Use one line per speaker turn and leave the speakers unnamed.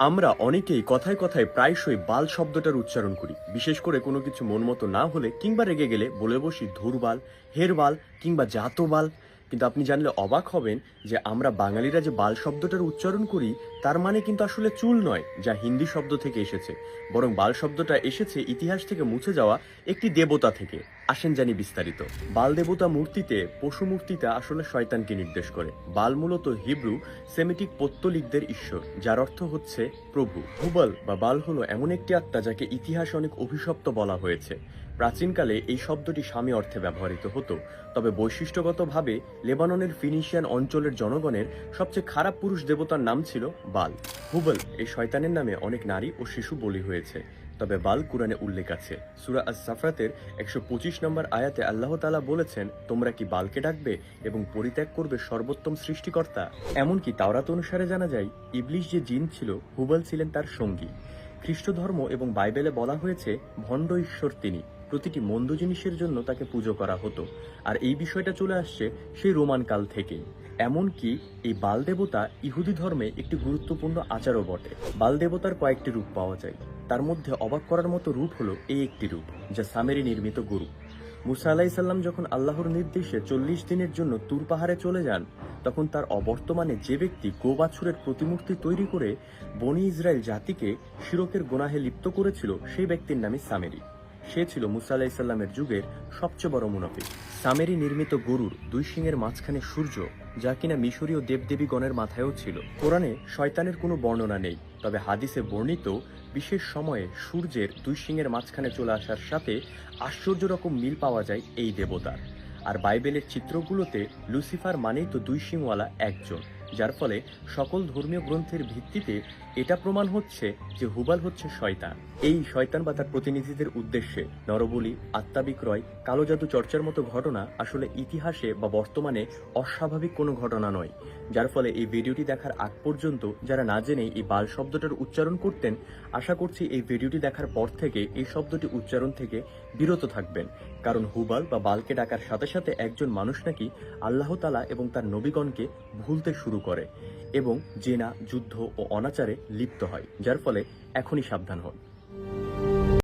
আমরা অনেকেই কথায় কথায় প্রায়শই বাল শব্দটার উচ্চারণ করি, বিশেষ করে কোনো কিছু মন মতো না হলে কিংবা রেগে গেলে বলে বসি ধুরবাল, হেরবাল কিংবা জাতবাল। কিন্তু আপনি জানলে অবাক হবেন যে আমরা বাঙালিরা যে বাল শব্দটার উচ্চারণ করি তার মানে কিন্তু আসলে চুল নয়, যা হিন্দি শব্দ থেকে এসেছে। বরং বাল শব্দটা এসেছে ইতিহাস থেকে মুছে যাওয়া একটি দেবতা থেকে। আসেন জানি বিস্তারিত। বাল দেবতা মূর্তিতে পশু মূর্তিটা আসলে শয়তানকে নির্দেশ করে। বাল মূলত হিব্রু সেমিটিক পৌত্তলিকদের ঈশ্বর, যার অর্থ হচ্ছে প্রভু। হুবল বা বাল হলো এমন একটি আত্মা যাকে ইতিহাসে অনেক অভিশপ্ত বলা হয়েছে। প্রাচীনকালে এই শব্দটি স্বামী অর্থে ব্যবহৃত হতো, তবে বৈশিষ্ট্যগতভাবে লেবাননের ফিনিশিয়ান অঞ্চলের জনগণের সবচেয়ে খারাপ পুরুষ দেবতার নাম ছিল বাল। হুবল এই শয়তানের নামে অনেক নারী ও শিশু বলি হয়েছে, তবে বাল কুরআনে উল্লেখ আছে। সূরা আস-সাফাতের 125 নম্বর আয়াতে আল্লাহ তাআলা বলেছেন, তোমরা কি বালকে ডাকবে এবং পরিত্যাগ করবে সর্বোত্তম সৃষ্টিকর্তা। এমনকি তাওরাত অনুসারে জানা যায় ইবলিশ যে জিন ছিল, হুবল ছিলেন তার সঙ্গী। খ্রিস্ট ধর্ম এবং বাইবেলে বলা হয়েছে ভণ্ড ঈশ্বর তিনি, প্রতিটি মন্দ জিনিসের জন্য তাকে পুজো করা হতো। আর এই বিষয়টা চলে আসছে সেই রোমান কাল থেকেই। এমনকি এই বাল দেবতা ইহুদি ধর্মে একটি গুরুত্বপূর্ণ আচারও বটে। বাল দেবতার কয়েকটি রূপ পাওয়া যায়, তার মধ্যে অবাক করার মতো রূপ হলো এই একটি রূপ, যা সামেরি নির্মিত গরু। মুসা আলাইসাল্লাম যখন আল্লাহর নির্দেশে 40 দিনের জন্য তুর পাহাড়ে চলে যান, তখন তার অবর্তমানে যে ব্যক্তি গোবাছুরের প্রতিমূর্তি তৈরি করে বনি ইসরায়েল জাতিকে শিরকের গোনাহে লিপ্ত করেছিল, সেই ব্যক্তির নামই সামেরি। সে ছিল মুসা আলাইসাল্লামের যুগের সবচেয়ে বড় মুনাফিক। সামেরি নির্মিত গরুর দুই শিংয়ের মাঝখানে সূর্য, যা কিনা মিশরীয় দেবদেবীগণের মাথায়ও ছিল। কোরআনে শয়তানের কোনো বর্ণনা নেই, তবে হাদিসে বর্ণিত বিশেষ সময়ে সূর্যের দুই শিংয়ের মাঝখানে চলে আসার সাথে আশ্চর্য রকম মিল পাওয়া যায় এই দেবতার। আর বাইবেলের চিত্রগুলোতে লুসিফার মানেই তো দুই শিংওয়ালা একজন, যার ফলে সকল ধর্মীয় গ্রন্থের ভিত্তিতে এটা প্রমাণ হচ্ছে যে হুবাল হচ্ছে শয়তান। এই শয়তান বা তার প্রতিনিধিদের উদ্দেশ্যে নরবলি, আত্মা বিক্রয়, কালো জাদু চর্চার মতো ঘটনা আসলে ইতিহাসে বা বর্তমানে অস্বাভাবিক কোনো ঘটনা নয়। যার ফলে এই ভিডিওটি দেখার আগ পর্যন্ত যারা না জেনেই এই বাল শব্দটার উচ্চারণ করতেন, আশা করছি এই ভিডিওটি দেখার পর থেকে এই শব্দটি উচ্চারণ থেকে বিরত থাকবেন। কারণ হুবাল বা বালকে ডাকার সাথে সাথে একজন মানুষ নাকি আল্লাহ তাআলা এবং তার নবীগণকে ভুলতে শুরু করে এবং জেনা, যুদ্ধ ও অনাচারে লিপ্ত হয়, যার ফলে এখনই সাবধান হন।